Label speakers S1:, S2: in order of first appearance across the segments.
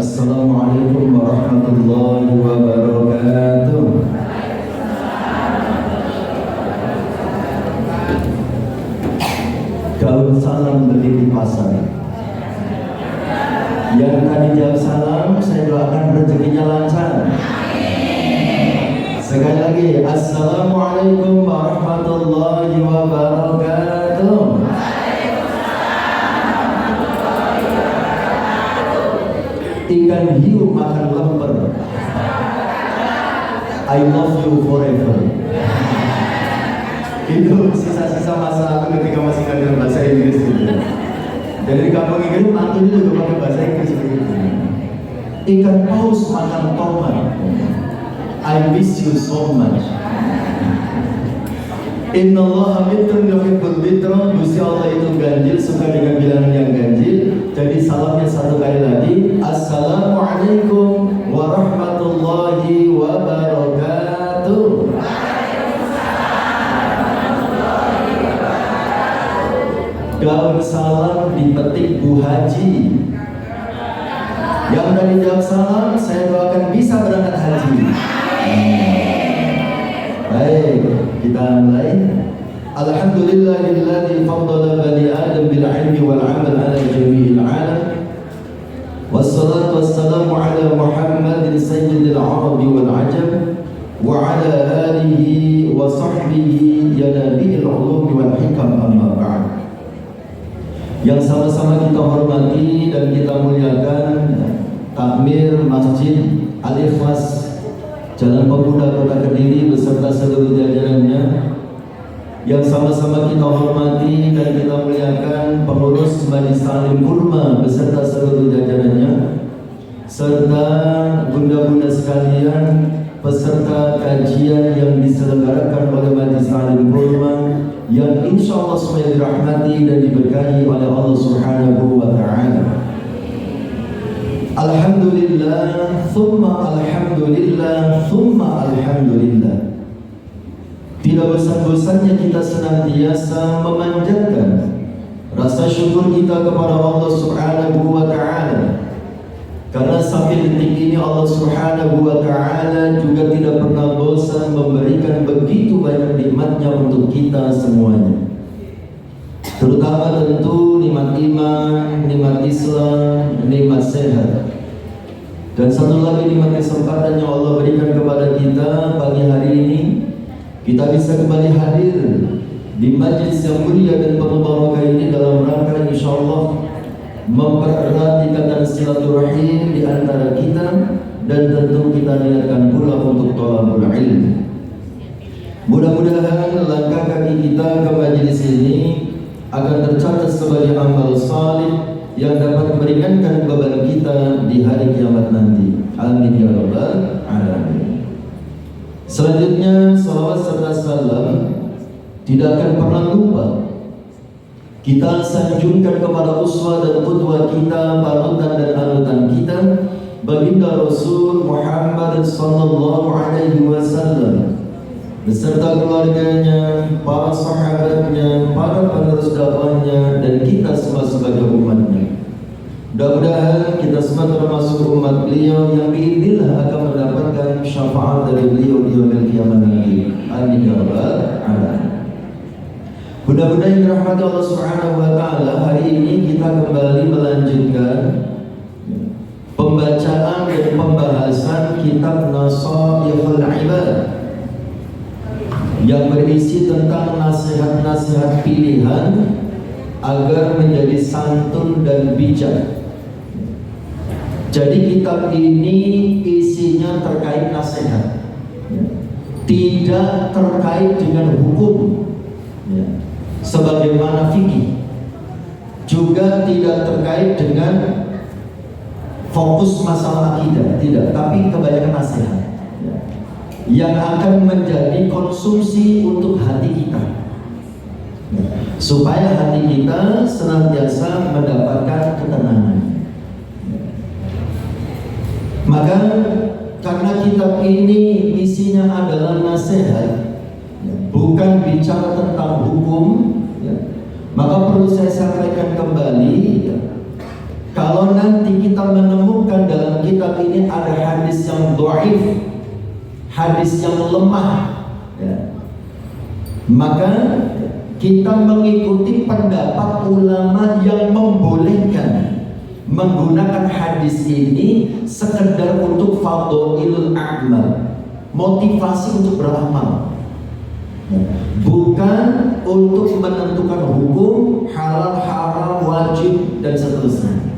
S1: Assalamualaikum warahmatullahi wabarakatuh. Gaul salam beli di pasar. Yang tadi jawab salam, saya doakan rezekinya lancar. Sekali lagi, Assalamualaikum warahmatullahi wabarakatuh. Ikan hiu makan lemper. I love you forever. Itu sisa-sisa masa aku ketika masih ngajar bahasa Inggris gitu. Dari kampung Inggris, mantunya juga pakai bahasa Inggris begitu. Ikan paus makan tomat. I miss you so much. Inna Allah mitrun yuhibbul mitra. Gusti Allah itu ganjil, suka dengan bilangan yang ganjil. Jadi salamnya satu kali lagi. Assalamualaikum warahmatullahi wabarakatuh. Gaun salam dipetik Bu Haji. Yang tadi jawab salam, saya doakan bisa berangkat haji. Baik, kita mulai. Alhamdulillahilladzi faddala bani Adam bil ilmi wal amal ala jami'il alam. Wassalatu wassalamu ala Muhammadin sayyidil arabi wal ajam wa ala alihi wa sahbihi ya nabiyil ulumi wal hikam, amma ba'd. Yang sama-sama kita hormati dan kita muliakan Takmir Masjid Al-Ikhlas Jalan Pemuda Kota Kediri beserta seluruh jajarannya. Yang sama-sama kita hormati dan kita muliakan pengurus Majelis Ta'lim Kurma beserta seluruh jajarannya, serta bunda-bunda sekalian peserta kajian yang diselenggarakan oleh Majelis Ta'lim Kurma yang insya Allah semuanya dirahmati dan diberkahi oleh Allah Subhanahu wa Ta'ala. Alhamdulillah, thumma alhamdulillah, thumma alhamdulillah. Tidak bosan-bosannya kita senantiasa memanjatkan rasa syukur kita kepada Allah Subhanahu wa Ta'ala, karena sampai detik ini Allah Subhanahu wa Ta'ala juga tidak pernah bosan memberikan begitu banyak nikmatnya untuk kita semuanya. Terutama tentu nikmat iman, nikmat Islam, nikmat sehat. Dan satu lagi nikmat kesempatan yang Allah berikan kepada kita pagi hari ini, kita bisa kembali hadir di majlis yang mulia dan penuh barokah ini dalam rangka insyaallah mempererat ikatan silaturahim di antara kita, dan tentu kita niatkan pula untuk thalabul ilm. Mudah-mudahan langkah kaki kita ke majlis ini akan tercatat sebagai amal salih yang dapat meringankan beban kita di hari kiamat nanti. Amin ya rabbal alamin. Selanjutnya, salawat serta salam tidak akan pernah lupa kita sanjungkan kepada uswah dan qudwah kita, panutan dan anutan kita, baginda Rasul Muhammad sallallahu alaihi wasallam beserta keluarganya, para sahabatnya, para penerus dakwahnya, dan kita semua sebagai umatnya. Mudah-mudahan kita semua termasuk umat beliau yang biidznillah akan mendapatkan syafaat dari beliau di yaumil qiyamah nanti. Amin ya rabbal alamin. Mudah-mudahan yang dirahmati Allah Subhanahu wa Ta'ala, hari ini kita kembali melanjutkan pembacaan dan pembahasan kitab Nasaihul Ibad yang berisi tentang nasihat-nasihat pilihan agar menjadi santun dan bijak. Jadi kitab ini isinya terkait nasihat, tidak terkait dengan hukum, sebagaimana fikih, juga tidak terkait dengan fokus masalah akidah, tidak, tapi kebanyakan nasihat yang akan menjadi konsumsi untuk hati kita, supaya hati kita senantiasa mendapatkan ketenangan. Maka karena kitab ini isinya adalah nasihat, bukan bicara tentang hukum, maka perlu saya sampaikan kembali Kalau nanti kita menemukan dalam kitab ini ada hadis yang dhaif, hadis yang lemah, ya, maka kita mengikuti pendapat ulama yang membolehkan menggunakan hadis ini sekedar untuk fadhailul a'mal, motivasi untuk beramal, bukan untuk menentukan hukum halal, haram, wajib dan seterusnya.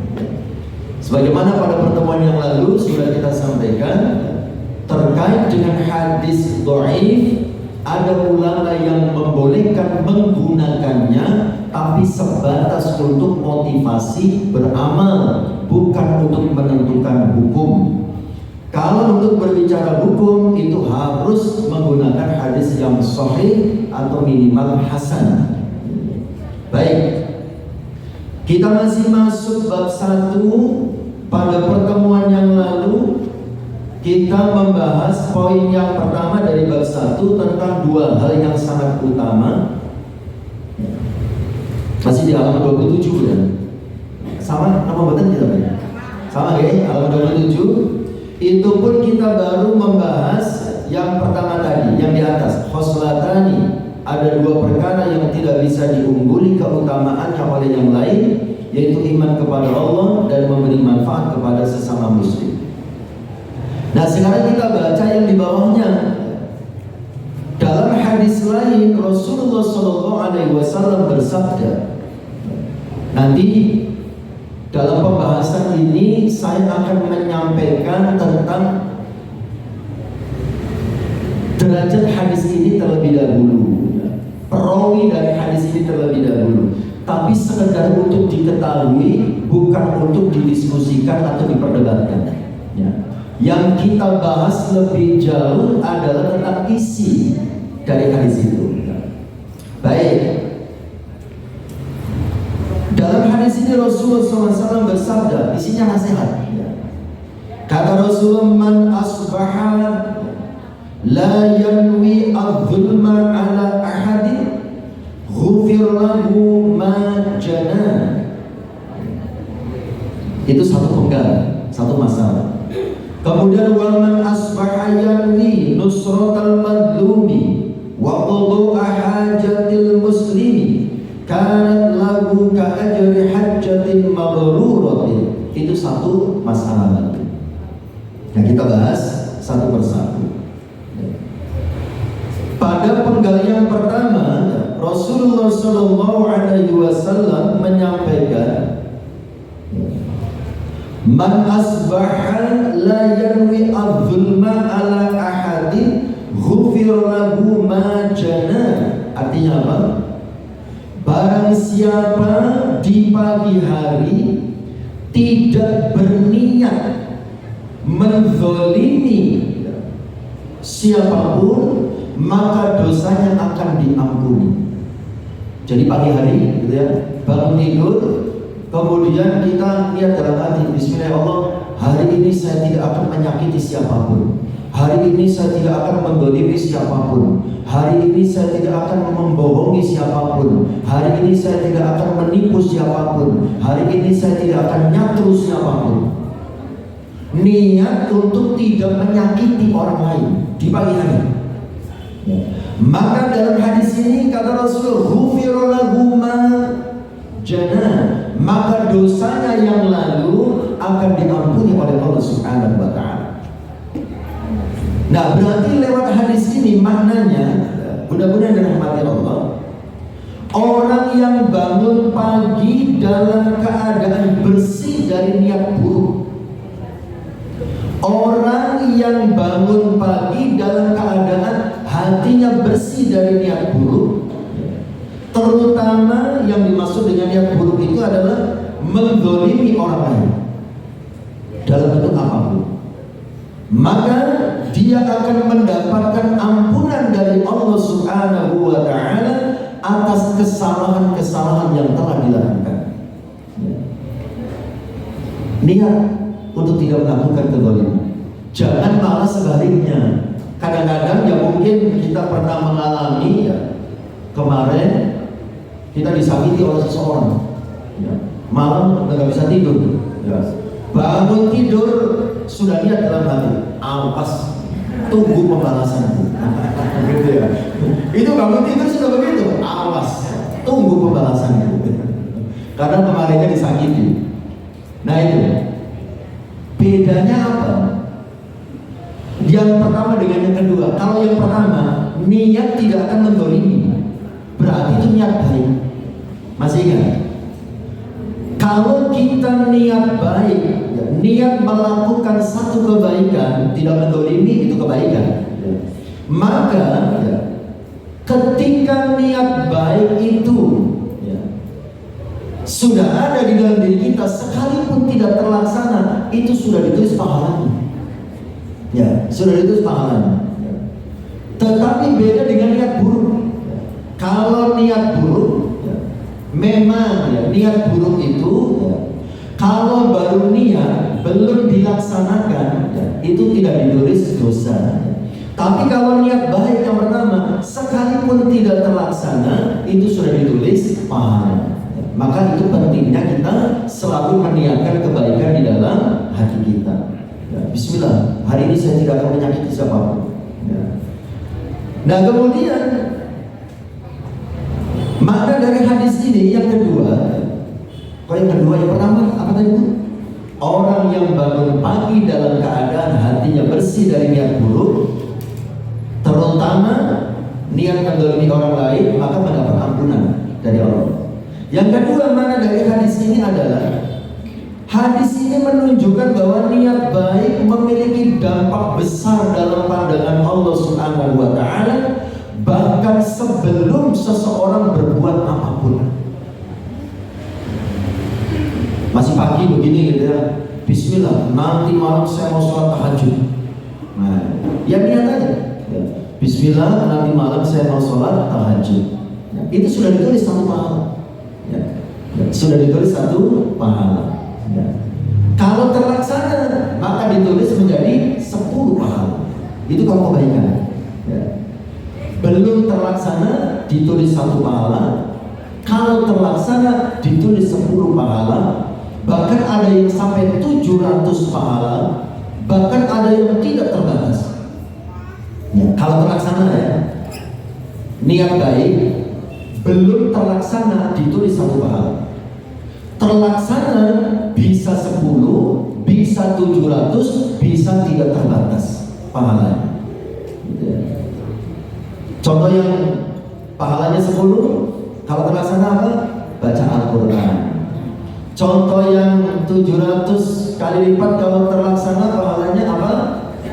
S1: Sebagaimana pada pertemuan yang lalu sudah kita sampaikan terkait dengan hadis dhaif, ada ulama yang membolehkan menggunakannya tapi sebatas untuk motivasi beramal, bukan untuk menentukan hukum. Kalau untuk berbicara hukum itu harus menggunakan hadis yang sahih atau minimal hasan. Baik, kita masih masuk bab 1. Pada pertemuan yang lalu kita membahas poin yang pertama dari bab 1 tentang dua hal yang sangat utama. Masih di halaman 27 ya? Sama nama batan kita Pak? Sama ya, halaman 27. Itu pun kita baru membahas yang pertama tadi, yang di atas, khoslatani. Ada dua perkara yang tidak bisa diungguli keutamaannya oleh yang lain, yaitu iman kepada Allah dan memberi manfaat kepada sesama muslim. Nah, sekarang kita baca yang di bawahnya. Dalam hadis lain Rasulullah SAW bersabda, nanti dalam pembahasan ini saya akan menyampaikan tentang derajat hadis ini terlebih dahulu, perawi dari hadis ini terlebih dahulu, tapi sekedar untuk diketahui, bukan untuk didiskusikan atau diperdebatkan ya. Yang kita bahas lebih jauh adalah tentang isi dari hadis itu. Baik, dalam hadis ini Rasulullah SAW bersabda, isinya nasihat ya. Kata Rasulullah, man asbaha la yanwi adh-dhulma ala ahadin ghufir lahu ma jana. Itu satu penggal, satu masalah. Kemudian waman asbaha yanwi nusratal madlumi wa qada'a hajatil muslimi kanat lahu ka ajri hajjatin mabruratin. Itu satu masalah lagi. Nah, kita bahas satu persatu. Pada penggal yang pertama, Rasulullah SAW menyampaikan, man asbaha la yanwi adh-dhulma ala ahadin ghufir lahu ma jana. Artinya apa? Barang siapa di pagi hari tidak berniat menzalimi siapapun, maka dosanya akan diampuni. Jadi pagi hari gitu ya, bangun tidur, kemudian kita lihat dalam hati, bismillah Allah, hari ini saya tidak akan menyakiti siapapun, hari ini saya tidak akan mendolimi siapapun, hari ini saya tidak akan membohongi siapapun, hari ini saya tidak akan menipu siapapun, hari ini saya tidak akan nyatru siapapun. Niat untuk tidak menyakiti orang lain di pagi hari. Maka dalam hadis ini kata Rasul, ghufira lahu ma jana, maka dosanya yang lalu akan diampuni oleh Allah Subhanahu wa ta'ala. Nah, berarti lewat hadis ini maknanya, mudah-mudahan dirahmati Allah, orang yang bangun pagi dalam keadaan bersih dari niat buruk, orang yang bangun pagi dalam keadaan hatinya bersih dari niat buruk, terutama yang dimaksud dengan niat buruk itu adalah menzalimi orang lain dalam bentuk apapun, maka dia akan mendapatkan ampunan dari Allah Subhanahu wa ta'ala atas kesalahan-kesalahan yang telah dilakukan. Niat untuk tidak melakukan kezaliman. Jangan malah sebaliknya. Kadang-kadang ya mungkin kita pernah mengalami ya, kemarin kita disakiti oleh seseorang ya, malam nggak bisa tidur, Ya. Bangun tidur sudah niat dalam hati, awas tunggu pembalasanku. Gitu ya. Itu bangun tidur sudah begitu, awas tunggu pembalasanku. Karena kemarinnya disakiti. Nah itu bedanya apa? Yang pertama dengan yang kedua. Kalau yang pertama niat tidak akan mendolimi, berarti itu niat baik. Masih ingat? Kalau kita niat baik, ya, niat melakukan satu kebaikan, tidak mendolimi, itu kebaikan. Ya. Maka ya, ketika niat baik itu ya, sudah ada di dalam diri kita, sekalipun tidak terlaksana, itu sudah ditulis pahalanya. Ya, sudah ditulis pahalanya. Ya. Tetapi beda dengan niat buruk. Ya. Kalau niat buruk, ya, memang ya, niat buruk itu ya, kalau baru niat belum dilaksanakan ya, itu tidak ditulis dosa. Tapi kalau niat baik yang pertama, sekalipun tidak terlaksana, itu sudah ditulis pahala. Maka itu pentingnya kita selalu meniatkan kebaikan di dalam hati kita. Ya, Bismillah, hari ini saya tidak akan menyakiti siapapun. Ya. Nah kemudian makna dari hadis ini yang kedua. Kalau yang kedua, yang pertama apa tadi Bu? Orang yang bangun pagi dalam keadaan hatinya bersih dari niat buruk, terutama niat mendolimi orang lain, maka mendapat ampunan dari Allah. Yang kedua, mana dari hadis ini adalah hadis ini menunjukkan bahwa niat baik memiliki dampak besar dalam pandangan Allah Subhanahu wa Ta'ala, bahkan sebelum seseorang berbuat apapun. Masih pagi begini gitu ya, Bismillah, nanti malam saya mau sholat tahajud. Nah, ya niat aja. Ya. Bismillah, nanti malam saya mau sholat tahajud. Ya, itu sudah ditulis satu pahala. Ya. Ya, sudah ditulis satu pahala. Ya. Kalau terlaksana, maka ditulis menjadi 10 pahala. Itu kalau kebaikan. Ya. Belum terlaksana, ditulis 1 pahala. Kalau terlaksana, ditulis 10 pahala. Bahkan ada yang sampai 700 pahala. Bahkan ada yang tidak terbatas. Ya, kalau terlaksana ya, niat baik belum terlaksana ditulis 1 pahala. Terlaksana bisa 10, bisa 700, bisa tidak terbatas pahalanya. Ya. Contoh yang pahalanya 10, kalau terlaksana apa? Baca Al-Quran. Contoh yang 700 kali lipat kalau terlaksana pahalanya apa?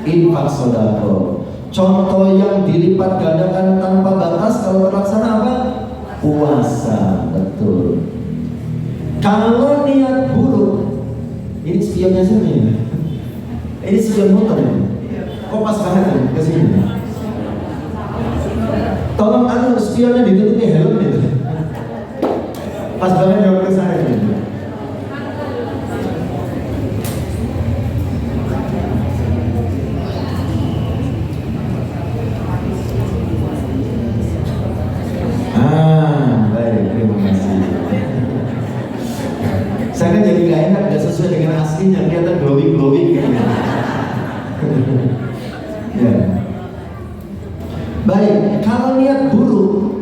S1: Infak sedekah. Contoh yang dilipat gandakan tanpa batas kalau terlaksana apa? Puasa. Betul. Kalau niat buruk, ini spionnya siapa ini? Ini spion motor ini. Kok pas banget ke sini? Tolong anu spionnya ditutupi helm itu. Pas banget jawab ke saya ini. Saya kan jadi gak enak, gak sesuai dengan aslinya, kelihatan glowing gitu. Ya. Baik, kalau niat buruk,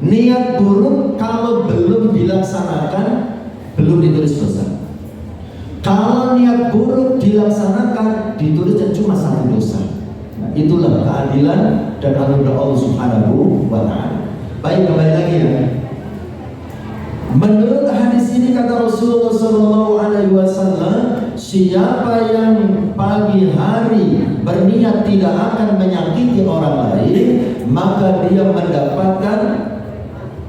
S1: niat buruk kalau belum dilaksanakan, belum ditulis dosa. Kalau niat buruk dilaksanakan, ditulisnya cuma 1 dosa. Nah, itulah keadilan dan anugerah Allah Subhanahu wa Ta'ala. Baik, kembali lagi ya. Menurut hadis ini kata Rasulullah SAW, siapa yang pagi hari berniat tidak akan menyakiti orang lain, maka dia mendapatkan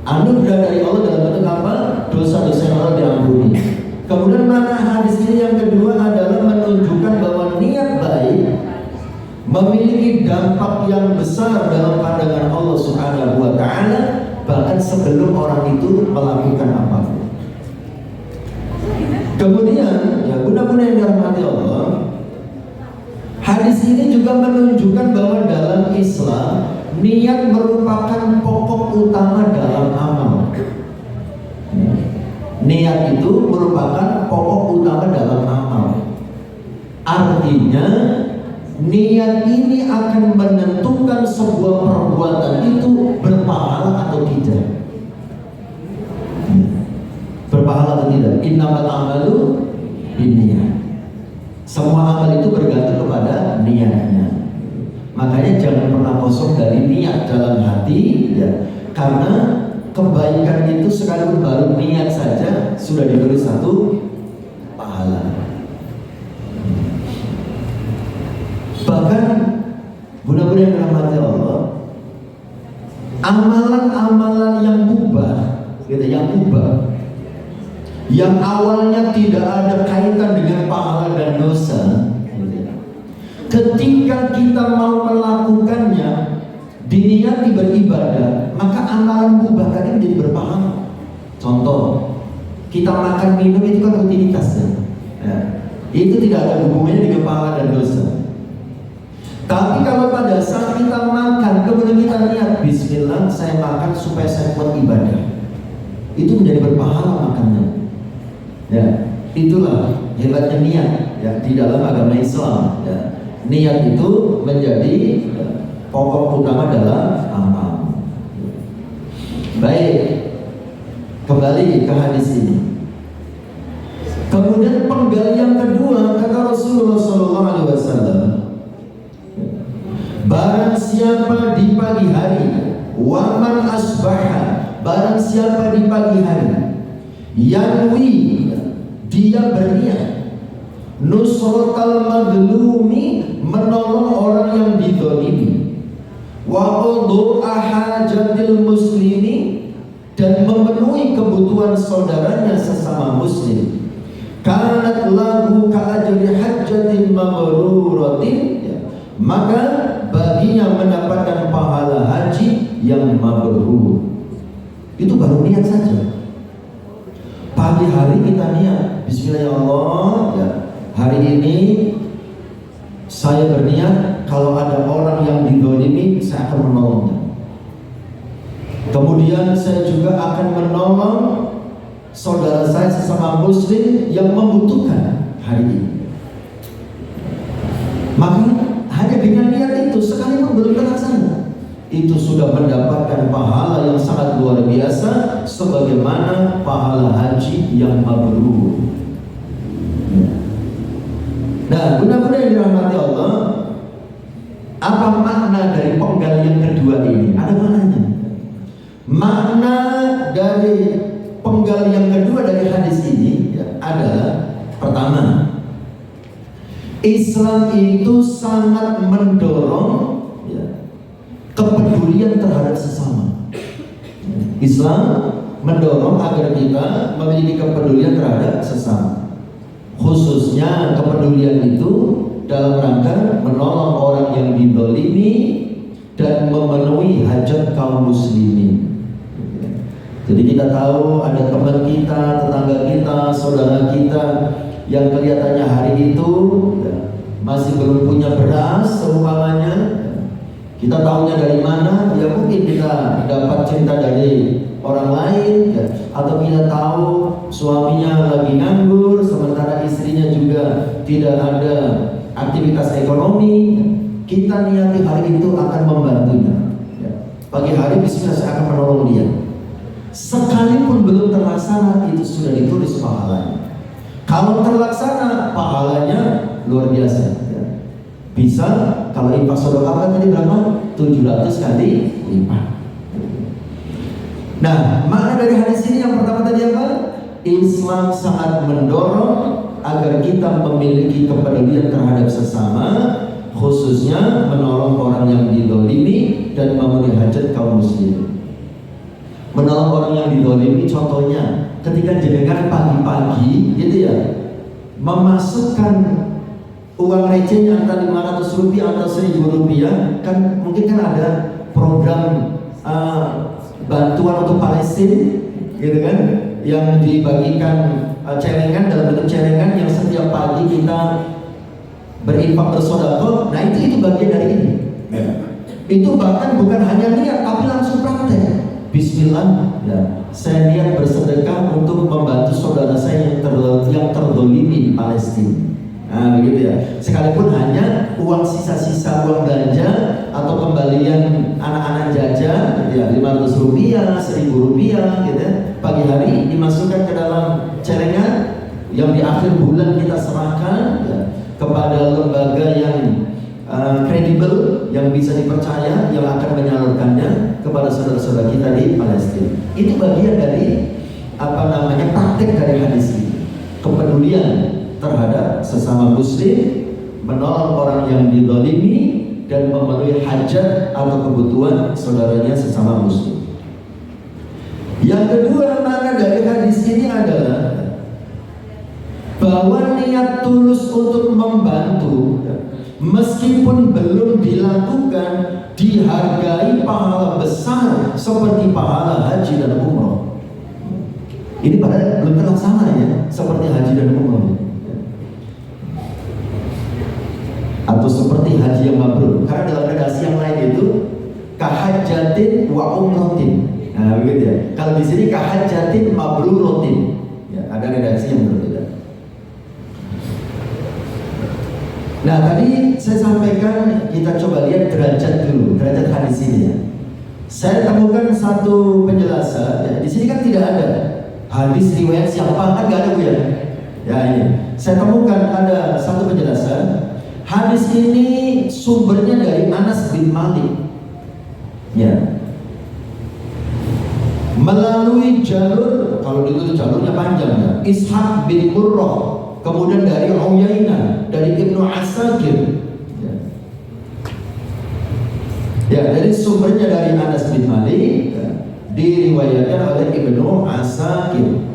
S1: anugerah dari Allah dalam bentuk apa? Dosa-dosa yang Allah diampuni. Kemudian mana hadis ini yang kedua adalah menunjukkan bahwa niat baik memiliki dampak yang besar dalam pandangan Allah Subhanahu wa Ta'ala, bahkan sebelum orang itu melakukan apapun. Kemudian, ya guna-guna yang dirahmati Allah, hadis ini juga menunjukkan bahwa dalam Islam niat merupakan pokok utama dalam amal. Niat itu merupakan pokok utama dalam amal. Artinya niat ini akan menentukan sebuah perbuatan itu berpahala atau tidak. Berpahala atau tidak. Innamal a'malu binniyat. Semua amal itu bergantung kepada niatnya. Makanya jangan pernah kosong dari niat dalam hati, ya. Karena kebaikan itu sekalipun baru niat saja sudah diberi satu pahala. Bahkan budak-budak yang dirahmati Allah, amalan-amalan yang mubah, gitu, yang awalnya tidak ada kaitan dengan pahala dan dosa, ketika kita mau melakukannya diniati beribadah, maka amalan mubah tadi menjadi berpahala. Contoh, kita makan minum itu kan rutinitas, ya. Itu tidak ada hubungannya dengan pahala dan dosa. Tapi kalau pada saat kita makan, kemudian kita niat, bismillah, saya makan supaya saya kuat ibadah, itu menjadi berpahala makannya. Ya, itulah hebatnya niat, ya, di dalam agama Islam. Ya. Niat itu menjadi pokok utama dalam amal. Baik, kembali ke hadis ini. Kemudian penggal yang kedua, kata Rasulullah SAW, barang siapa di pagi hari, waman asbaha, barang siapa di pagi hari, yanwi, dia berniat, nusratal madlumi, menolong orang yang dizalimi, wa qadha hajatil muslimi, dan memenuhi kebutuhan saudaranya sesama muslim, kanat lahu ka'ajri hajjatin mabruratin, maka baginya mendapatkan pahala haji yang mabrur. Itu baru niat saja. Pagi hari kita niat, bismillah ya Allah, ya, hari ini saya berniat kalau ada orang yang dizalimi saya akan menolongnya. Kemudian saya juga akan menolong saudara saya sesama muslim yang membutuhkan hari ini. Maka hanya dengan niat itu sekalipun belum terlaksana, itu sudah mendapatkan pahala yang sangat luar biasa, sebagaimana pahala haji yang mabrur. Nah, benar-benar yang dirahmati Allah, apa makna dari penggal yang kedua ini? Ada maknanya. Makna dari penggal yang kedua dari hadis ini, ya, adalah pertama, Islam itu sangat mendorong, ya, kepedulian terhadap sesama. Islam mendorong agar kita memiliki kepedulian terhadap sesama. Khususnya kepedulian itu dalam rangka menolong orang yang dizalimi dan memenuhi hajat kaum muslimin. Jadi kita tahu ada teman kita, tetangga kita, saudara kita yang kelihatannya hari itu, ya, masih belum punya beras seumpamanya. Kita tahunya dari mana? Ya mungkin kita dapat cerita dari orang lain, ya. Atau kita tahu suaminya lagi nganggur, sementara istrinya juga tidak ada aktivitas ekonomi. Kita niati hari itu akan membantunya, ya. Pagi hari bismillah saya akan menolong dia. Sekalipun belum terlaksana, itu sudah ditulis pahalanya. Kalau terlaksana, pahalanya luar biasa, ya. Bisa, kalau infak sedekah tadi berapa? 700 kali lipat. Nah, makna dari hadis ini yang pertama tadi apa? Islam sangat mendorong agar kita memiliki kepedulian terhadap sesama, khususnya menolong orang yang dizalimi dan memenuhi hajat kaum muslim. Menolong orang yang dizalimi, contohnya ketika jenengan pagi-pagi gitu ya, memasukkan uang recehnya antara 500 rupiah atau 1000 rupiah, kan mungkin kan ada program bantuan untuk Palestina gitu kan, yang dibagikan celengan, dalam bentuk celengan yang setiap pagi kita berinfak bersedekah. Nah itu bagian dari ini, ya. Itu bahkan bukan hanya niat tapi langsung praktek. Bismillah Bismillah, ya, saya niat bersedekah untuk membantu saudara saya yang terdolimi di Palestina. Nah, begitu ya. Sekalipun hanya uang sisa-sisa uang belanja atau kembalian anak-anak jajan, ya 500 rupiah, 1000 rupiah, gitu ya. Pagi hari dimasukkan ke dalam celengan yang di akhir bulan kita serahkan, ya, kepada lembaga yang kredibel, yang bisa dipercaya, yang akan menyalurkannya kepada saudara-saudara kita di Palestina. Itu bagian dari praktek dari hadis ini, kepedulian terhadap sesama muslim, menolong orang yang dizalimi dan memenuhi hajat atau kebutuhan saudaranya sesama muslim. Yang kedua, makna dari hadis ini adalah bahwa niat tulus untuk membantu meskipun belum dilakukan dihargai pahala besar seperti pahala haji dan umroh. Ini padahal belum terlaksana ya, seperti haji dan umroh, atau seperti haji yang mabrur. Karena dalam redaksi yang lain itu kahajatin wa umrotin. Nah begitu ya. Kalau di sini kahajatin mabrurotin. Ya, ada redaksi yang berbeda. Nah tadi saya sampaikan, kita coba lihat derajat dulu, derajat hadis ini ya. Saya temukan satu penjelasan ya. Di sini kan tidak ada hadis riwayat siapa, kan nggak ada Bu ya. Ya ini saya temukan ada satu penjelasan. Hadis ini sumbernya dari Anas bin Malik ya, melalui jalur, kalau itu jalurnya panjang ya, Ishaq bin Qurrah, kemudian dari Uyainah, dari Ibnu Asakir ya, dari sumbernya dari Anas bin Malik ya, diriwayatkan oleh Ibnu Asakir.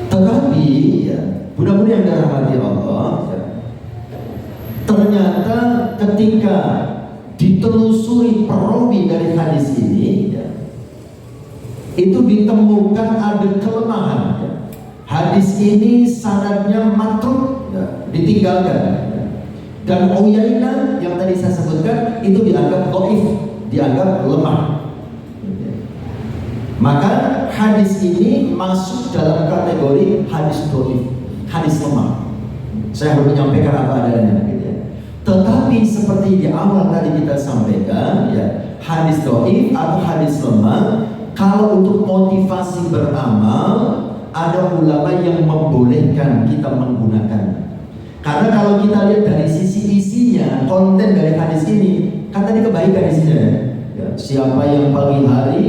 S1: Tetapi ya, mudah-mudahan yang dirahmati Allah ya, ternyata ketika ditelusuri perawi dari hadis ini ya, itu ditemukan ada kelemahan ya. Hadis ini sanadnya matruk ya, ditinggalkan ya. Dan Uyainah yang tadi saya sebutkan itu dianggap dhaif, dianggap lemah. Maka hadis ini masuk dalam kategori hadis dhaif, hadis lemah. Saya harus menyampaikan apa adanya gitu ya. Tetapi seperti di awal tadi kita sampaikan ya, hadis dhaif atau hadis lemah, kalau untuk motivasi beramal, ada ulama yang membolehkan kita menggunakan. Karena kalau kita lihat dari sisi isinya, konten dari hadis ini, kan tadi kebaikan isinya ya. Siapa yang pagi hari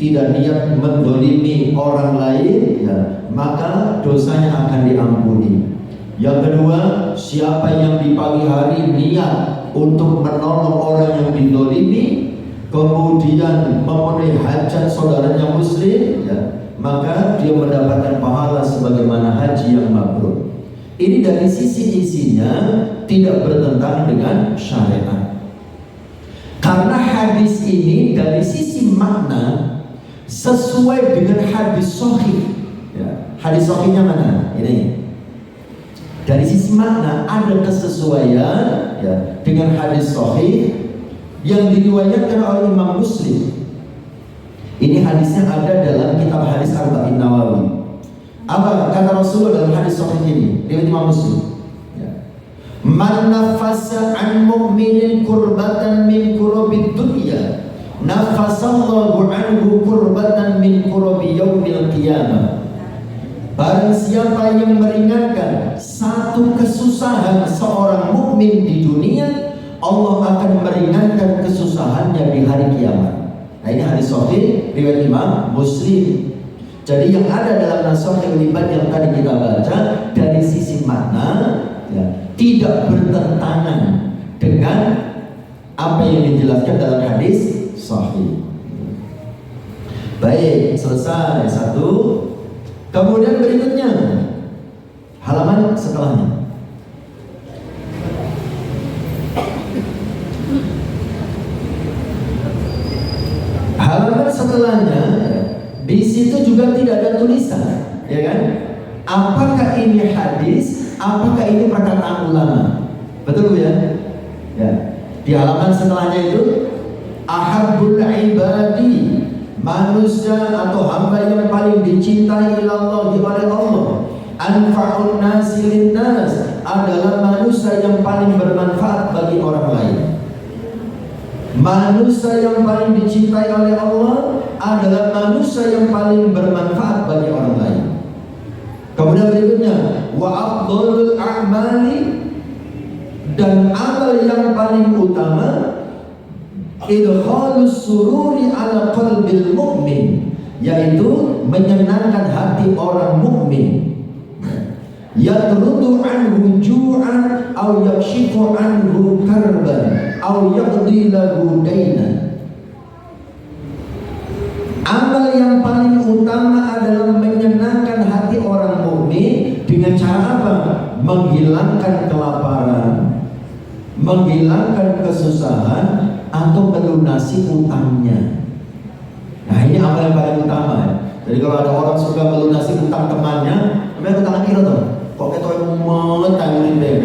S1: tidak niat mendolimi orang lain ya, maka dosanya akan diampuni. Yang kedua, siapa yang di pagi hari niat untuk menolong orang yang didolimi, kemudian memenuhi hajat saudaranya muslim ya, maka dia mendapatkan pahala sebagaimana haji yang mabrur. Ini dari sisi isinya tidak bertentangan dengan syariat. Karena hadis ini dari sisi makna sesuai dengan hadis sahih ya. Hadis sahihnya mana? Ini. Dari sisi makna ada kesesuaian ya, dengan hadis sahih yang diriwayatkan oleh Imam Muslim. Ini hadisnya ada dalam kitab hadis Arba'in Nawawi. Apa kata Rasulullah dalam hadis sahih ini? Riwayat Imam Muslim. Ya. Man nafasa an mu'minin kurbatan min kurabid dunya, nafasallahu anhu kurbatan min kurabi yaumil qiyamah. Barang siapa yang meringankan satu kesusahan seorang mukmin di dunia, Allah akan meringankan kesusahannya di hari kiamat. Nah ini hadis sahih riwayat Imam Muslim. Jadi yang ada dalam Nashahul Ibad yang tadi kita baca dari sisi makna ya, tidak bertentangan dengan apa yang dijelaskan dalam hadis sahih. Baik, selesai satu. Kemudian berikutnya halaman setelahnya. Halaman setelahnya di situ juga tidak ada tulisan, ya kan? apakah ini hadis, apakah ini perkataan ulama. Betul ya? Ya. Di halaman setelahnya itu ahabbul ibadi, manusia atau hamba yang paling dicintai oleh Allah, anfa'un nasi linnas, adalah manusia yang paling bermanfaat bagi orang lain. Manusia yang paling dicintai oleh Allah adalah manusia yang paling bermanfaat bagi orang lain. Kemudian berikutnya, wa afdhalul a'mali, dan amal yang paling utama, idkhalus sururi ala qalbil mu'min, yaitu menyenangkan hati orang mukmin. Yatrudu anhu ju'an aw yakshifu anhu karban aw yaqdi lahu dainan. Amal yang paling utama adalah menyenangkan hati orang mukmin dengan cara apa? Menghilangkan kelaparan, menghilangkan kesusahan, atau melunasi utangnya. Nah, ini amal yang paling utama ya. Jadi kalau ada orang suka melunasi utang temannya, namanya utang kira tuh. Kok kita yang mau tangguhin deh,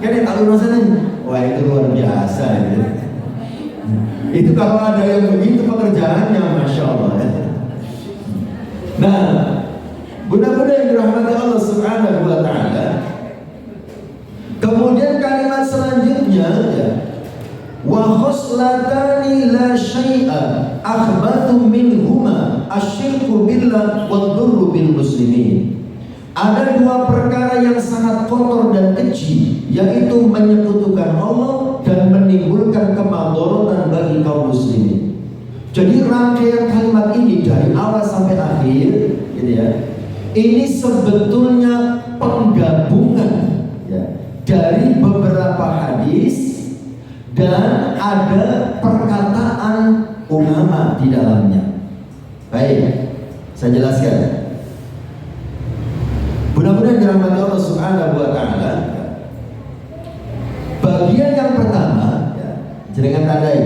S1: kan yang tak lunasin, wah itu luar biasa gitu. Itu kalau ada yang begitu pekerjaannya, masya Allah. Nah, bunda-bunda yang dirahmati Allah Subhanahu wa Ta'ala. Kemudian kalimat selanjutnya, ya, wa khoslatani la syai'a akhbatu minhuma asyirku billah wa dhurru bil muslimin. Ada dua perkara yang sangat kotor dan keji, yaitu menyekutukan Allah dan menimbulkan kemadharatan bagi kaum muslimin. Jadi rangkaian kalimat ini dari awal sampai akhir, gitu ya, ini sebetulnya penggabungan ya, dari beberapa hadis dan ada perkataan ulama di dalamnya. Baik, saya jelaskan. Mudah-mudahan dirahmati Allah Subhanahu wa Ta'ala. Bagian yang pertama ya, jenengan tandai,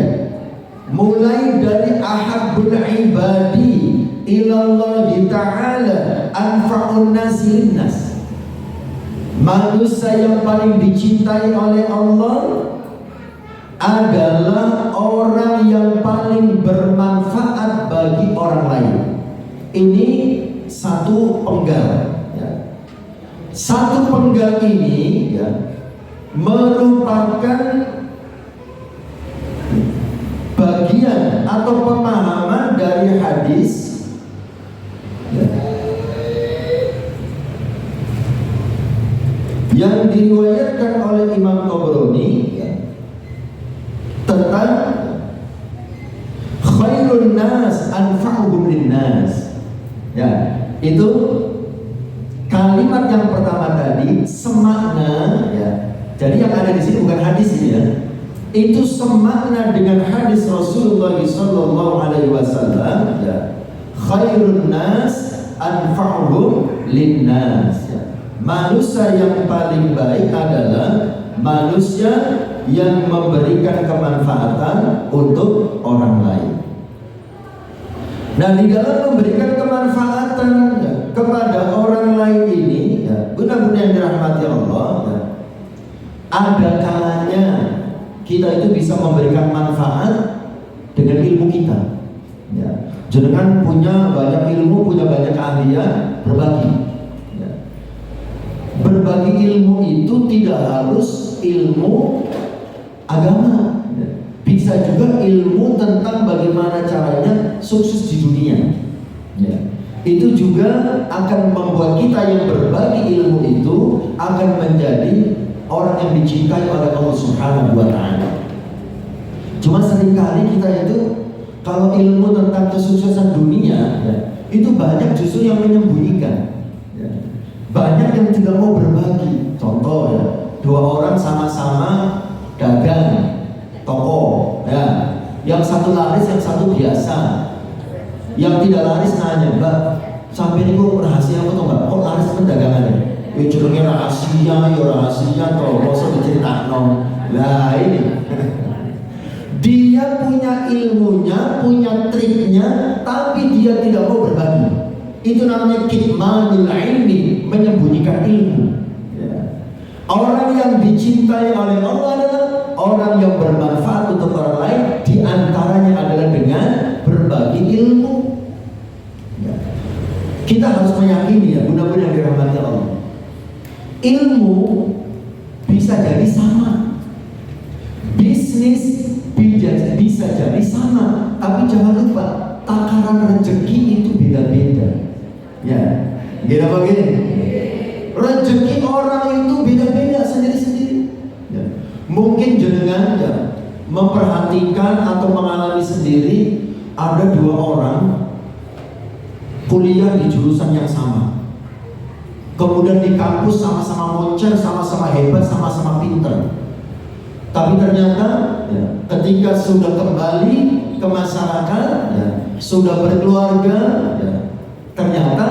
S1: mulai dari ahabbul ibadi ilallahi ta'ala anfa'un nasi linnas. Manusia yang paling dicintai oleh Allah adalah orang yang paling bermanfaat bagi orang lain. Ini satu penggal. Satu penggal ini ya, merupakan bagian atau pemahaman dari hadis ya, yang diriwayatkan oleh Imam Tabrani ya, tentang khairun nas anfa'uhum linnas. Ya, itu kalimat yang pertama tadi semakna ya. Jadi yang ada di sini bukan hadis ini ya. Itu semakna dengan hadis Rasulullah sallallahu alaihi wasallam ya. Khairun nas anfa'uhum linnas ya. Manusia yang paling baik adalah manusia yang memberikan kemanfaatan untuk orang lain. Nah, di dalam memberikan kemanfaatan ya, kepada orang lain ini ya, benar-benar yang dirahmati Allah ya, ada kalanya kita itu bisa memberikan manfaat dengan ilmu kita ya. Jangan punya banyak ilmu, punya banyak keahlian, berbagi ya. Berbagi ilmu itu tidak harus ilmu agama ya. Bisa juga ilmu tentang bagaimana caranya sukses di dunia ya. Itu juga akan membuat kita yang berbagi ilmu itu akan menjadi orang yang dicintai oleh Allah Subhanahu wa Ta'ala. Cuma seringkali kita itu kalau ilmu tentang kesuksesan dunia ya, itu banyak justru yang menyembunyikan ya. Banyak yang tidak mau berbagi. Contoh ya, dua orang sama-sama dagang toko ya, yang satu laris, yang satu biasa. Yang tidak laris nanya, Mbak, sampai ini kok rahasia apa tuh Mbak? Kok laris pendagangannya? Ya judulnya rahasia toh, masa diceritain. Lah ini dia punya ilmunya, punya triknya, tapi dia tidak mau berbagi. Itu namanya kitmanul ilmi, menyembunyikan ilmu. Ya. Orang yang dicintai oleh Allah adalah orang yang bermanfaat untuk orang lain, di antaranya adalah dengan berbagi ilmu. Ya. Kita harus meyakini, ya, mudah-mudahan dirahmati Allah, ilmu bisa jadi sama, bisnis bisa jadi sama, tapi jangan lupa takaran rezeki itu beda-beda. Ya, gini apa gini? Rezeki orang itu beda-beda sendiri-sendiri. Ya. Mungkin jenengan ya memperhatikan atau mengalami sendiri, ada dua orang kuliah di jurusan yang sama, kemudian di kampus sama-sama moncer, sama-sama hebat, sama-sama pinter. Tapi ternyata ya, ketika sudah kembali ke masyarakat, ya, sudah berkeluarga, ya, ternyata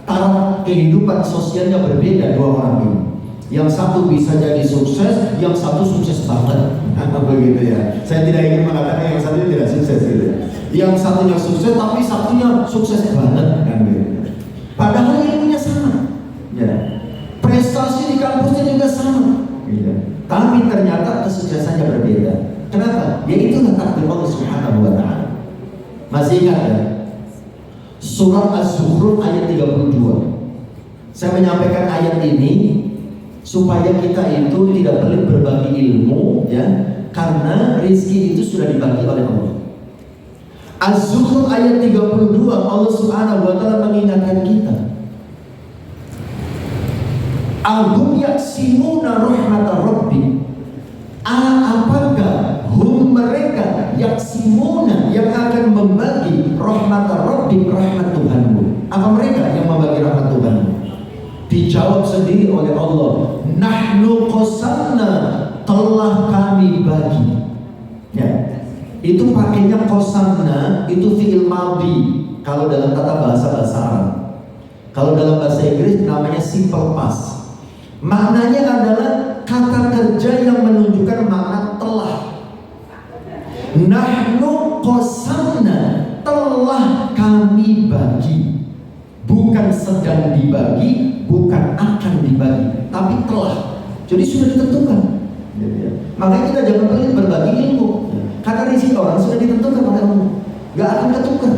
S1: taraf kehidupan sosialnya berbeda dua orang ini. Yang satu bisa jadi sukses, yang satu sukses banget. Begitu ya. Saya tidak ingin mengatakan yang satu tidak sukses gitu. Yang satunya sukses tapi satunya sukses banget kan gitu. Padahal ilmunya sama. Ya. Prestasi di kampusnya juga sama. Gitu. Tapi ternyata kesuksesannya berbeda. Kenapa? Ya itulah takdir Allah Subhanahu wa taala. Masih ingat ya? Surat Az-Zukhruf ayat 32. Saya menyampaikan ayat ini supaya kita itu tidak pelit berbagi ilmu, ya, karena rezeki itu sudah dibagi oleh Allah. Az-Zukhruf ayat 32, Allah Subhanahu wa taala mengingatkan kita. Ahum yaksimuna rahmatar rabbi. Apakah hum mereka yaksimuna yang akan membagi rahmatar rabbi, rahmat Tuhanmu? Apa mereka yang membagi rahmat Tuhanmu? Dijawab sendiri oleh Allah, nahnu qasamna, telah kami bagi. Ya. Itu pakainya qasamna, itu fi'il madhi kalau dalam tata bahasa Arab. Kalau dalam bahasa Inggris namanya simple past. Maknanya adalah kata kerja yang menunjukkan makna telah. Nahnu qasamna, telah kami bagi. Bukan sedang dibagi, bukan akan dibagi, tapi telah. Jadi sudah ditentukan. Makanya kita jangan pelit berbagi ilmu, karena rezeki orang sudah ditentukan oleh Allah, gak akan ketukar.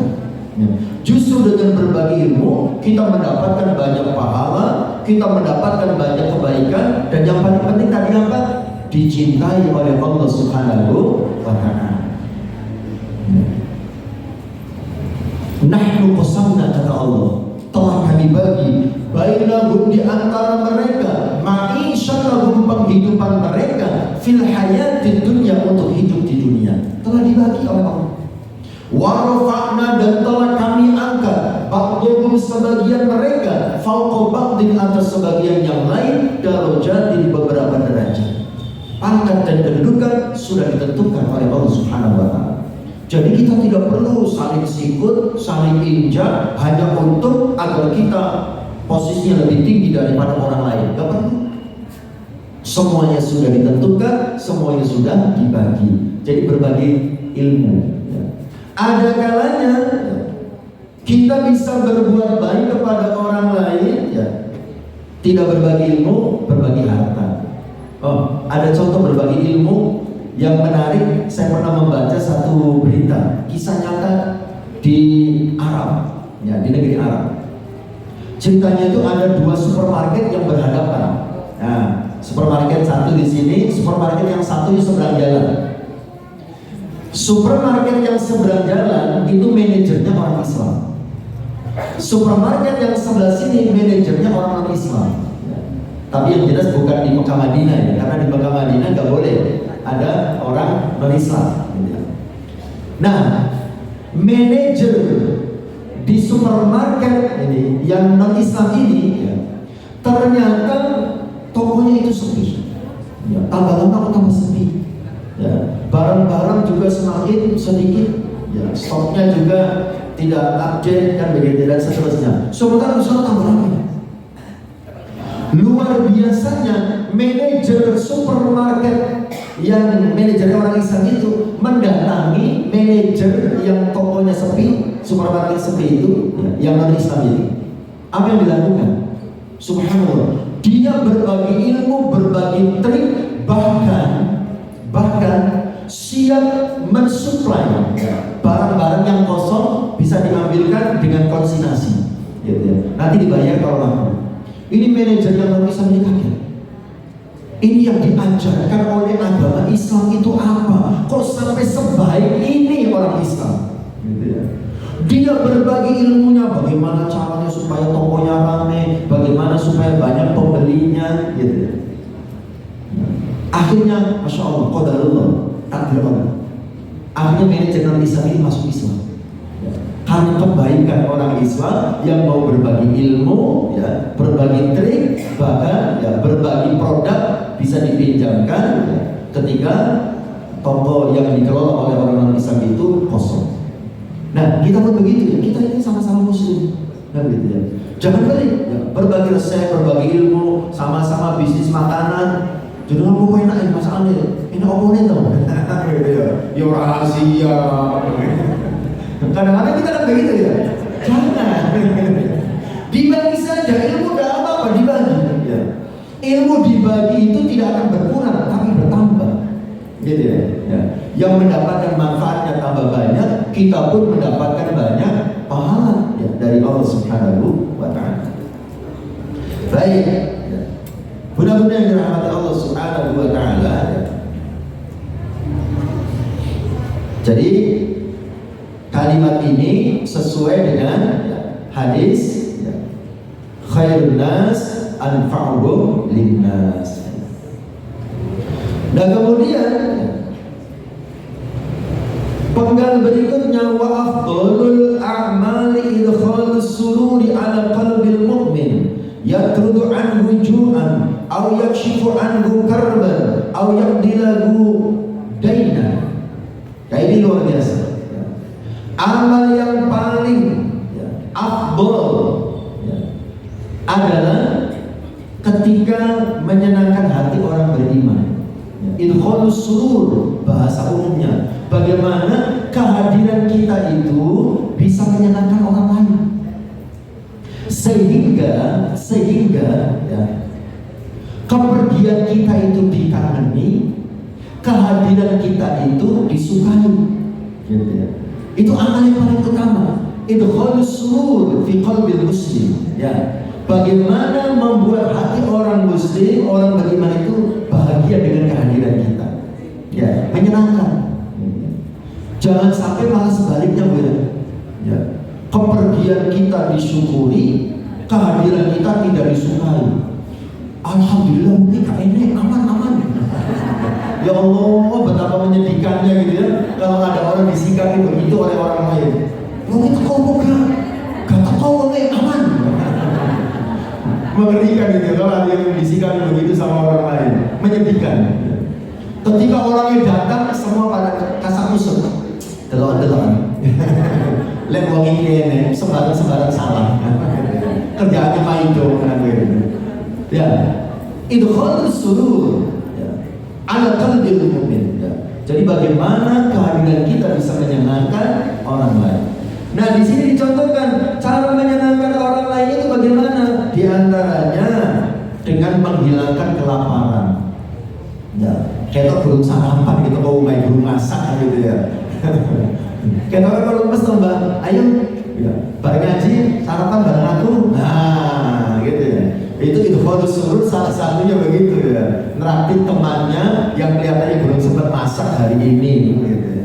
S1: Justru dengan berbagi ilmu kita mendapatkan banyak pahala, kita mendapatkan banyak kebaikan, dan yang paling penting tadi apa? Dicintai oleh Allah Subhanahu wa taala. Nahnu qasamna, kata Allah, telah kami bagi bainahum, di antara mereka, ma'isyatahum, penghidupan mereka, fil hayatid dunya, untuk hidup di dunia, telah dibagi oleh Allah. Wa rafa'na, dan telah kami angkat ba'dhum, sebagian mereka, fauqa ba'dhin, atas sebagian yang lain, darajat, di beberapa derajat. Pangkat dan kedudukan sudah ditentukan oleh Allah Subhanahu wa taala. Jadi kita tidak perlu saling sikut, saling injak hanya untuk agar kita posisinya lebih tinggi daripada orang lain. Gak perlu. Semuanya sudah ditentukan, semuanya sudah dibagi. Jadi berbagi ilmu. Ada kalanya kita bisa berbuat baik kepada orang lain, ya, tidak berbagi ilmu, berbagi harta. Oh, ada contoh berbagi ilmu yang menarik. Saya pernah membaca satu berita, kisah nyata di Arab, ya, di negeri Arab. Ceritanya itu ada dua supermarket yang berhadapan. Nah, supermarket satu di sini, supermarket yang satu di seberang jalan. Supermarket yang seberang jalan itu manajernya orang Islam. Supermarket yang sebelah sini manajernya orang non-Islam. Tapi yang jelas bukan di Mekah Madinah ya, karena di Mekah Madinah nggak boleh ada orang non-Islam. Nah, manajer di supermarket ini yang non-Islam ini, ya, ternyata tokonya itu sepi. Ya, tambah lama tambah sepi. Ya, barang-barang juga semakin sedikit. Ya, stoknya juga tidak update dan begitu dan seterusnya. Sementara usaha tambah lama. Luar biasanya manajer supermarket yang manajernya orang Islam itu mendatangi manajer yang tokonya sepi, supermarket sepi itu, yang non Islam itu. Apa yang dilakukan? Subhanallah, dia berbagi ilmu, berbagi trik, bahkan siap mensuplai barang-barang yang kosong bisa diambilkan dengan konsignasi, gitu ya. Nanti dibayar kalau laku. Ini manajer yang non Islam ini kaget. Ini yang diajarkan oleh agama Islam itu apa? Kok sampai sebaik ini orang Islam? Gitu ya. Dia berbagi ilmunya, bagaimana caranya supaya tokonya rame, bagaimana supaya banyak pembelinya, gitu ya. Akhirnya, masya Allah, qadarullah, takdir Allah. Akhirnya manajer non Islam ini masuk Islam. Karena kebaikan orang Islam yang mau berbagi ilmu, ya, berbagi trik, bahkan ya, berbagi produk bisa dipinjamkan ya, ketika toko yang dikelola oleh orang non-Islam itu kosong. Nah, kita pun begitu ya, kita ini sama-sama muslim, nah, gitu ya. Jangan beli, ya, berbagi resep, berbagi ilmu, sama-sama bisnis makanan. Jadi aku enak masalahnya, ini omongan dong. Ya rahasia. Kadang-kadang kita kan begitu ya. Jangan. Dibagi saja, ilmu tidak apa-apa dibagi. Ya. Ilmu dibagi itu tidak akan berkurang, tapi bertambah. Gitu ya. Ya. Yang mendapatkan manfaatnya tambah banyak, kita pun mendapatkan banyak pahala ya, dari Allah Subhanahu wa Ta'ala. Baik. Ya. Mudah-mudahan yang dirahmati Allah Subhanahu wa Ta'ala. Ya. Jadi kalimat ini sesuai dengan ya, hadis ya, khairun nas anfa'uhum linnas. Dan kemudian penggal berikutnya, wa afdalul a'mali idkhalus sururi ala qalbil mu'min yatrudu anhu ju'an aw yakshifu anhu karban aw yaqdilahu dainan. Ini luar biasa. Amal yang paling ya, afdal ya, adalah ketika menyenangkan hati orang beriman. Idkhalus surur, bahasa umumnya, bagaimana kehadiran kita itu bisa menyenangkan orang lain, sehingga ya, kepergian kita itu dikagumi, kehadiran kita itu disukai, gitu ya. Itu amal yang paling utama. Idkhalus surur fi qalbil muslim. Ya. Bagaimana membuat hati orang muslim, orang beriman itu bahagia dengan kehadiran kita. Ya, menyenangkan. Jangan sampai malah sebaliknya, Bu. Ya. Kepergian kita disyukuri, kehadiran kita tidak disukai. Alhamdulillah, ini aman. Ya Allah, betapa menyedihkannya gitu ya, kalau ada orang disikapi begitu oleh orang lain. Oh, itu kau bukan, kata kau aman. Mengerikan gitu ya, kalau ada yang disikapi begitu sama orang lain, menyedihkan. Ketika orangnya datang, semua pada kasak kusuk, delok-delok. Lek wong iki sembarang salah. Kerjaannya maido kan gitu. Ya, idkhalus surur ala qalbil mu'min. Ya. Jadi bagaimana kehadiran kita bisa menyenangkan orang lain. Nah, di sini dicontohkan cara menyenangkan orang lain itu bagaimana? Di antaranya dengan menghilangkan kelaparan. Ya, kayak burung sarapan gitu, kalau main burung masak gitu ya. Kayak orang kalau pesen, Mbak, ayo ya, bareng ngaji, sarapan bareng aku. Nah, gitu ya. Itu idkhalus surur salah satunya begitu ya. Neraktif temannya yang kelihatannya belum sempat masak hari ini gitu ya.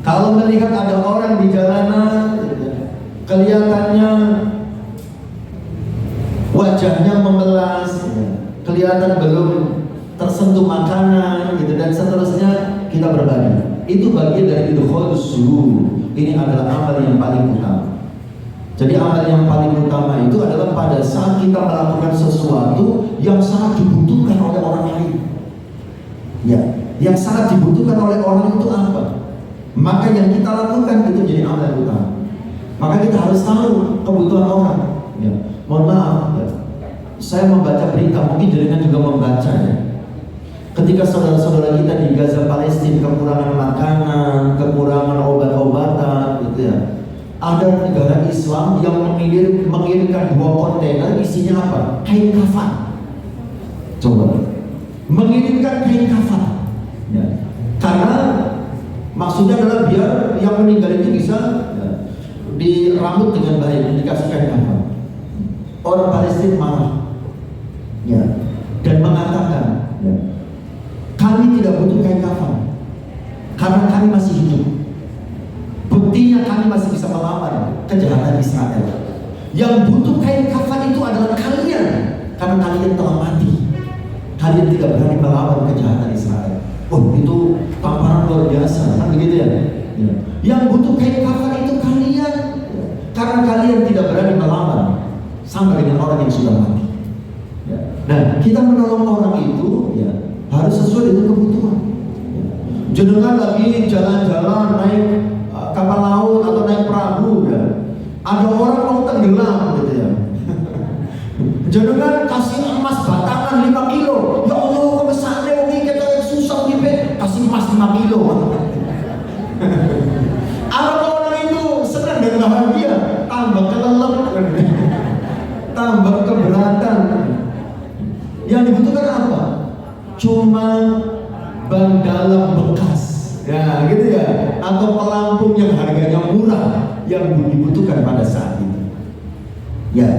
S1: Kalau melihat ada orang di jalanan gitu ya, kelihatannya wajahnya memelas ya, kelihatan belum tersentuh makanan gitu dan seterusnya, kita berbagi. Itu bagian dari idkhalus surur. Ini adalah amal yang paling utama. Jadi amal yang paling utama itu adalah pada saat kita melakukan sesuatu yang sangat dibutuhkan oleh orang lain. Ya, yang sangat dibutuhkan oleh orang itu apa? Maka yang kita lakukan itu jadi amal yang utama. Maka kita harus tahu kebutuhan orang. Ya, mohon maaf, ya. Saya membaca berita, mungkin jenengan juga membaca ya. Ketika saudara-saudara kita di Gaza Palestina kekurangan makanan, kekurangan obat-obatan, gitu ya. Ada negara Islam yang mengirimkan 2 kontainer isinya apa? Kain kafan. Coba, mengirimkan kain kafan. Ya. Karena maksudnya adalah biar yang meninggal itu bisa dirambut dengan baik, dikasih kain kafan. Orang Palestina marah, ya, dan mengatakan, ya, kami tidak butuh kain kafan karena kami masih hidup. Buktinya kami masih bisa melawan kejahatan Israel. Yang butuh kain kafan itu adalah kalian, karena kalian telah mati. Kalian tidak berani melawan kejahatan Israel. Oh, itu tamparan luar biasa, kan begitu ya? Ya. Yang butuh kain kafan itu kalian, karena kalian tidak berani melawan sama dengan orang yang sudah mati. Ya. Nah, kita menolong orang itu, ya, harus sesuai dengan kebutuhan. Ya. Jenengan lagi jalan-jalan naik kapal laut atau naik perahu, ya. Ada orang mau tenggelam, gitu ya. Jenengan kasih emas batangan 5 kilo. Ya Allah, kebesarannya mungkin kita susah nih, kasih emas 5 kilo. Apa orang itu senang dan bahagia, tambah kelelep, tambah keberatan. Yang dibutuhkan apa? Cuma ban dalam bekas, ya gitu ya, atau pelampung yang harganya murah yang dibutuhkan pada saat itu. Ya,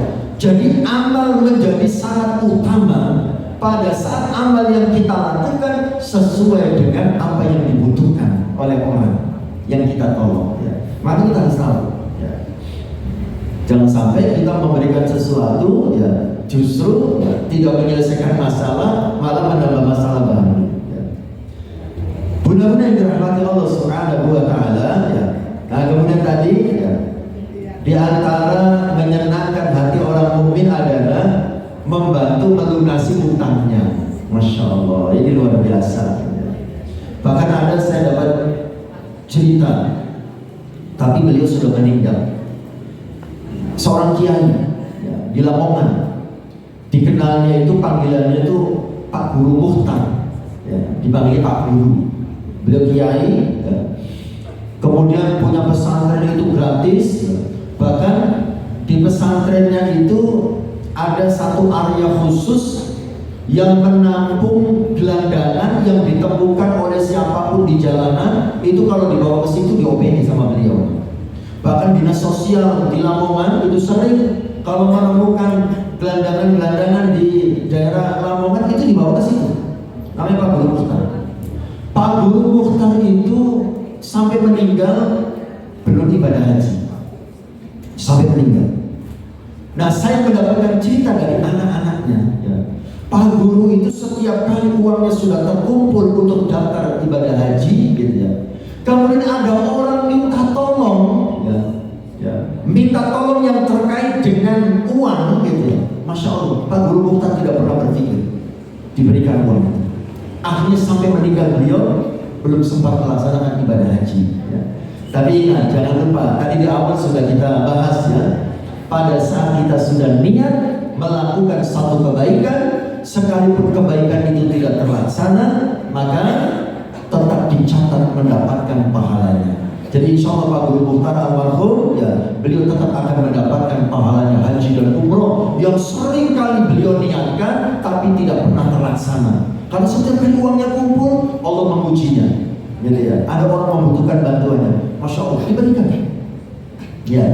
S1: jadi amal menjadi syarat utama pada saat amal yang kita lakukan sesuai dengan apa yang dibutuhkan oleh orang yang kita tolong. Ya. Maka kita harus tahu. Ya. Jangan sampai kita memberikan sesuatu, ya, justru, ya, tidak menyelesaikan masalah, malah menambah masalah baru. Ya. Benar-benar yang dirahmati Allah Subhanahu wa Ta'ala. Ya. Nah, kemudian tadi, ya, di antara menyenangkan hati orang mukmin adalah membantu melunasi utangnya. Masya Allah, ini luar biasa. Bahkan ada saya dapat cerita, tapi beliau sudah meninggal. Seorang kiai, ya, di Lamongan, dikenalnya itu panggilannya itu Pak Guru Mukhtar, ya, dipanggil Pak Guru. Beliau kiai, ya. Kemudian punya pesantren itu gratis, ya. Bahkan di pesantrennya itu ada satu area khusus yang menampung gelandangan yang ditemukan oleh siapapun di jalanan. Itu kalau dibawa ke situ diopeni sama beliau. Bahkan dinas sosial di Lamongan itu sering kalau menemukan gelandangan-gelandangan di daerah Lamongan itu dibawa ke situ. Namanya Pak Guru Mukhtar. Pak Guru Mukhtar itu sampai meninggal belum ibadah haji. Sampai meninggal. Nah, saya mendapatkan cerita dari anak-anaknya, ya. Pak Guru itu setiap kali uangnya sudah terkumpul untuk daftar ibadah haji, gitu ya. Kemudian ada orang minta tolong, ya, ya, minta tolong yang terkait dengan uang, gitu ya. Masya Allah, Pak Guru Mukhtar tidak pernah berpikir diberikan uang. Akhirnya sampai meninggal beliau belum sempat melaksanakan ibadah haji. Ya. Tapi ingat, jangan lupa tadi di awal sudah kita bahas, ya. Pada saat kita sudah niat melakukan satu kebaikan, sekalipun kebaikan itu tidak terlaksana, maka tetap dicatat mendapatkan pahalanya. Jadi insya Allah Pak Guru Mukhtar almarhum, ya, beliau tetap akan mendapatkan pahalanya haji dan umroh yang sering kali beliau niatkan tapi tidak pernah terlaksana. Karena setiap kali uangnya kumpul, Allah mengujinya. Gitu ya. Ada orang membutuhkan bantuannya, Masya Allah diberikan. Ya.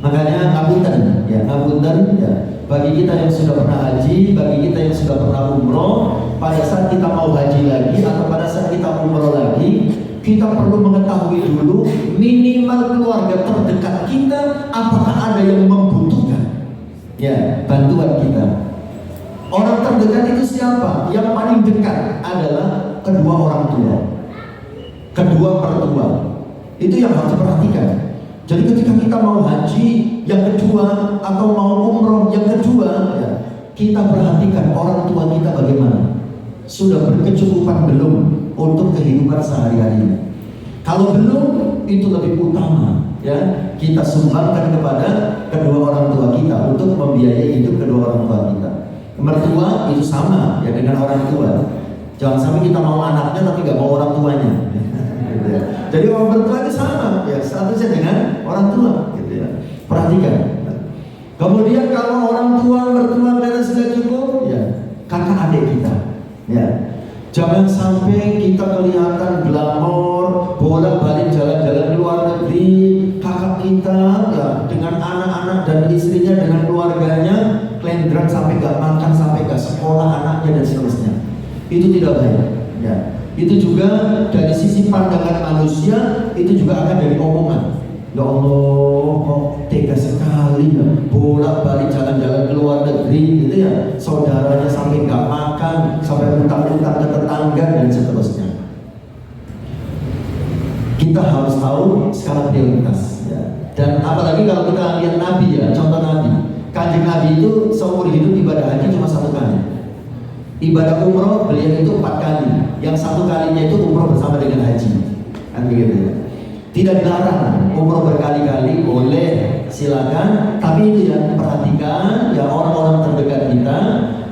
S1: Makanya ngapunten, ya, ngapunten, ya. Bagi kita yang sudah pernah haji, bagi kita yang sudah pernah umroh, pada saat kita mau haji lagi atau pada saat kita umroh lagi, kita perlu mengetahui dulu minimal keluarga terdekat kita apakah ada yang membutuhkan, ya, bantuan kita. Orang terdekat itu siapa? Yang paling dekat adalah kedua orang tua, kedua mertua. Itu yang harus diperhatikan. Jadi ketika kita mau haji yang kedua atau mau umroh yang kedua, ya, kita perhatikan orang tua kita bagaimana, sudah berkecukupan belum untuk kehidupan sehari-hari. Kalau belum, itu lebih utama, ya, kita sumbangkan kepada kedua orang tua kita untuk membiayai hidup kedua orang tua kita. Mertua itu sama, ya, dengan orang tua. Jangan sampai kita mau anaknya tapi nggak mau orang tuanya. Gitu ya. Jadi orang bertua itu sama, ya statusnya dengan orang tua. Gitu ya. Perhatikan. Kemudian kalau orang tua mertua dan sudah cukup, ya kakak adik kita. Ya. Jangan sampai kita kelihatan glamor, bolak-balik jalan-jalan luar negeri, kakak kita ya dengan anak-anak dan istrinya dengan keluarganya, kelendran sampai gak makan, sampai gak sekolah anaknya dan seterusnya. Itu tidak baik. Ya. Itu juga dari sisi pandangan manusia, itu juga akan dari omongan. Ya Allah, kok tega sekali ya, bolak-balik jalan-jalan ke luar negeri gitu ya, saudaranya sampai nggak makan, sampai utang-utang ke tetangga dan seterusnya. Kita harus tahu skala prioritas ya. Dan apalagi kalau kita lihat Nabi ya, contoh Nabi, Kanjeng Nabi itu seumur hidup ibadah haji cuma 1 kali. Ibadah umroh beliau itu 4 kali, yang 1 kalinya itu umroh bersama dengan haji, kan begitu ya. Tidak dilarang umroh berkali-kali, boleh, silakan. Tapi itu ya, perhatikan ya orang-orang terdekat kita,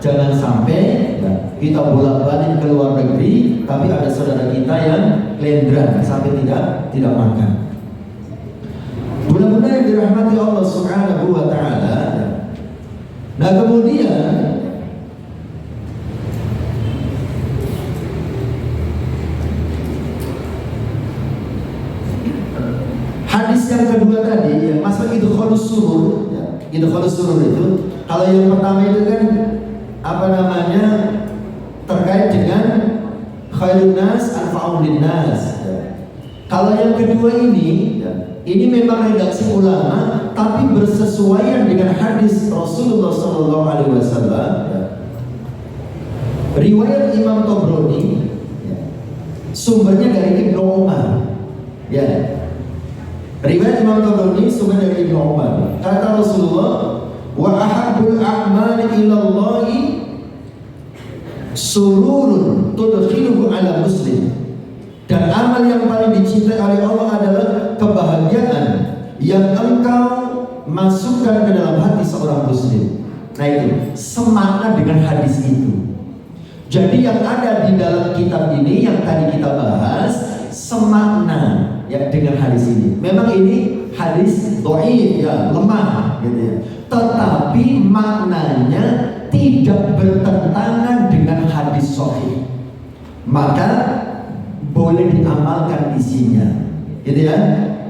S1: jangan sampai ya, kita bolak-balik ke luar negeri, tapi ada saudara kita yang kelendran sampai tidak makan. Benar-benar yang dirahmati Allah Subhanahu wa Ta'ala. Nah kemudian hadis yang kedua tadi ya, masalah idkhalus surur ya, idkhalus surur itu kalau yang pertama itu kan apa namanya terkait dengan khairun nas anfa'uhum linnas ya. Kalau yang kedua ini ya, ini memang redaksi ulama tapi bersesuaian dengan hadis Rasulullah SAW ya. Riwayat Imam Tabrani ya, sumbernya dari Ibnu Umar ya. Riwayat Imam Tabrani sumber dari Ibnu Umar. Kata Rasulullah, wa ahabbul a'mali ila Allahi sururun tudkhiluhu ala muslim. Dan amal yang paling dicintai oleh Allah adalah kebahagiaan yang engkau masukkan ke dalam hati seorang muslim. Nah itu semakna dengan hadis itu. Jadi yang ada di dalam kitab ini yang tadi kita bahas semakna ya dengan hadis ini. Memang ini hadis dhaif ya, lemah gitu ya. Tetapi maknanya tidak bertentangan dengan hadis sahih. Maka boleh diamalkan isinya. Gitu ya.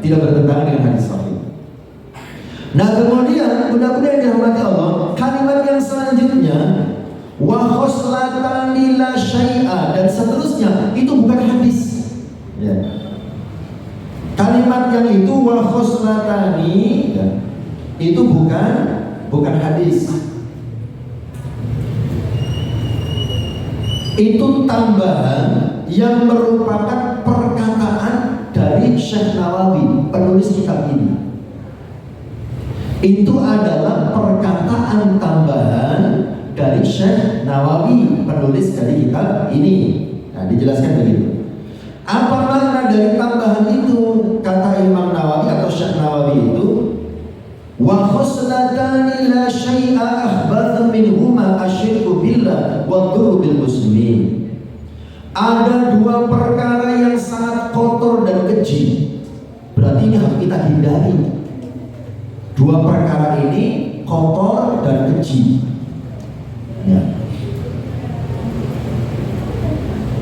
S1: Tidak bertentangan dengan hadis sahih. Nah, kemudian mudah-mudahan dirahmati Allah, kalimat yang selanjutnya wa khoslatani la syai'a dan seterusnya itu bukan hadis. Ya. Kalimat yang itu wa khoslatani ya, itu bukan hadis. Itu tambahan yang merupakan perkataan dari Syekh Nawawi, penulis kitab ini. Itu adalah perkataan tambahan dari Syekh Nawawi, penulis dari kitab ini. Nah, dijelaskan begitu. Apa makna dari tambahan itu? Kata Imam Nawawi atau Syekh Nawawi itu, wa khoslatani la syai'a akhbatha minhuma asyirku billah wa dhurru bil muslimin. Ada 2 perkara yang sangat kotor dan keji. Berarti ini harus kita hindari. 2 perkara ini kotor dan keji. Ya.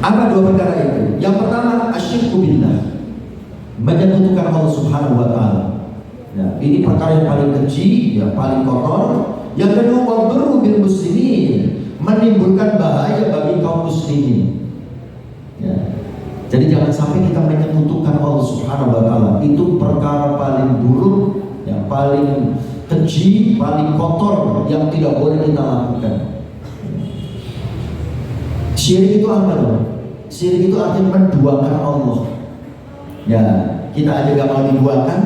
S1: Apa 2 perkara itu? Yang pertama asyirku billah, menyekutukan Allah Subhanahu wa Ta'ala. Ya, ini perkara yang paling keji, yang paling kotor. Yang kedua wadhurru bil muslimin, menimbulkan bahaya bagi kaum muslimin. Ya. Jadi jangan sampai kita menyekutukan Allah Subhanahu wa Ta'ala. Itu perkara paling buruk, yang paling keji, paling kotor yang tidak boleh kita lakukan. Syirik itu apa loh? Syirik itu artinya menduakan Allah. Ya, kita aja gak mau diduakan,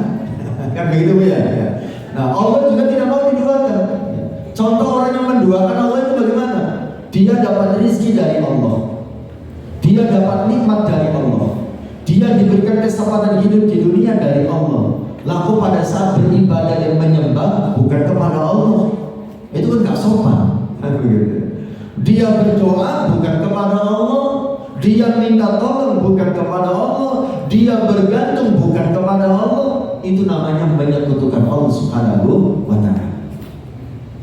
S1: kan begitu ya? Ya. Nah, Allah juga tidak mau diduakan. Ya. Contoh orang yang menduakan Allah itu bagaimana? Dia dapat rezeki dari Allah, dia dapat nikmat dari Allah, dia diberikan kesempatan hidup di dunia dari Allah. Lalu pada saat beribadah dan menyembah bukan kepada Allah, itu kan gak sopan. Kan begitu. Dia berdoa bukan kepada Allah, dia minta tolong bukan kepada Allah, dia bergantung bukan kepada Allah, itu namanya menyekutukan Allah Subhanahu wa Ta'ala.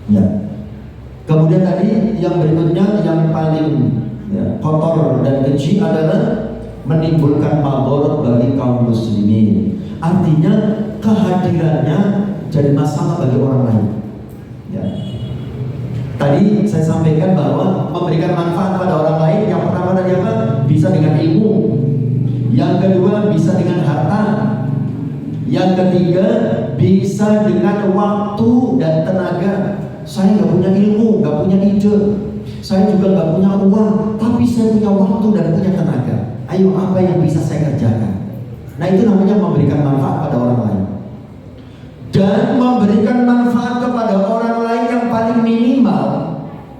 S1: Ya. Kemudian tadi yang berikutnya yang paling kotor dan keji adalah menimbulkan madharat bagi kaum muslimin. Artinya kehadirannya jadi masalah bagi orang lain. Ya. Tadi saya sampaikan bahwa memberikan manfaat pada orang lain, yang pertama tadi apa? Bisa dengan ilmu. Yang kedua bisa dengan harta. Yang ketiga bisa dengan waktu dan tenaga. Saya nggak punya ilmu, nggak punya ide, saya juga nggak punya uang, tapi saya punya waktu dan punya tenaga. Ayo, apa yang bisa saya kerjakan? Nah, itu namanya memberikan manfaat pada orang lain. Dan memberikan manfaat kepada orang lain yang paling minimal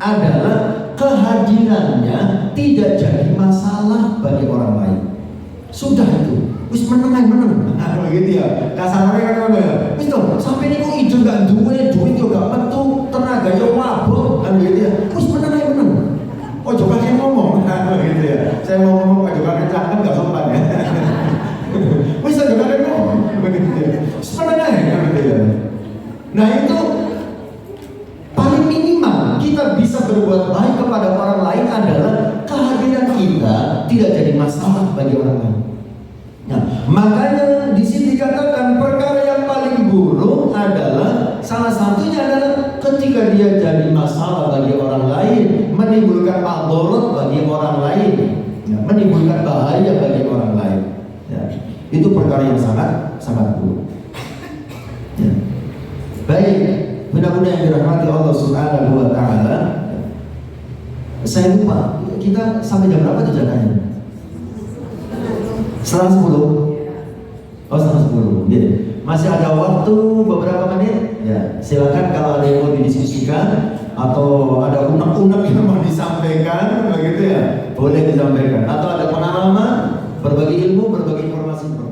S1: adalah kehadirannya tidak jadi masalah bagi orang lain. Sudah itu, wis meneng. Begitu ya. Kasarnya kan apa ya? Wis toh, sampai niku ide gak duwe, duit yo gak metu, tenaga yo mabuk, kan gitu ya. Wis meneng. Ojo kakek ngomong, gitu ya. Saya mau ngomong ojo kakek cakep gak sopan ya. Wis ojo kakek ngomong, begitu ya. Wis meneng gitu ya. Nah, itu paling minimal kita bisa berbuat baik kepada orang lain adalah kehadiran kita tidak jadi masalah bagi orang lain. Nah, makanya di sini dikatakan perkara yang paling buruk adalah salah satunya adalah ketika dia jadi masalah bagi orang lain, menimbulkan madharat bagi orang lain, ya, menimbulkan bahaya bagi orang lain. Ya, itu perkara yang sangat buruk. Ya. Baik, mudah-mudahan yang dirahmati Allah Subhanahu wa Ta'ala. Saya lupa, kita sampai jam berapa tuh jadwalnya? Setengah 10. Oh, setengah 10. Ya. Masih ada waktu beberapa menit. Ya, silakan kalau ada yang mau didiskusikan atau ada unek-unek yang mau disampaikan, begitu ya, boleh disampaikan. Atau ada pengalaman, berbagi ilmu, berbagi informasi.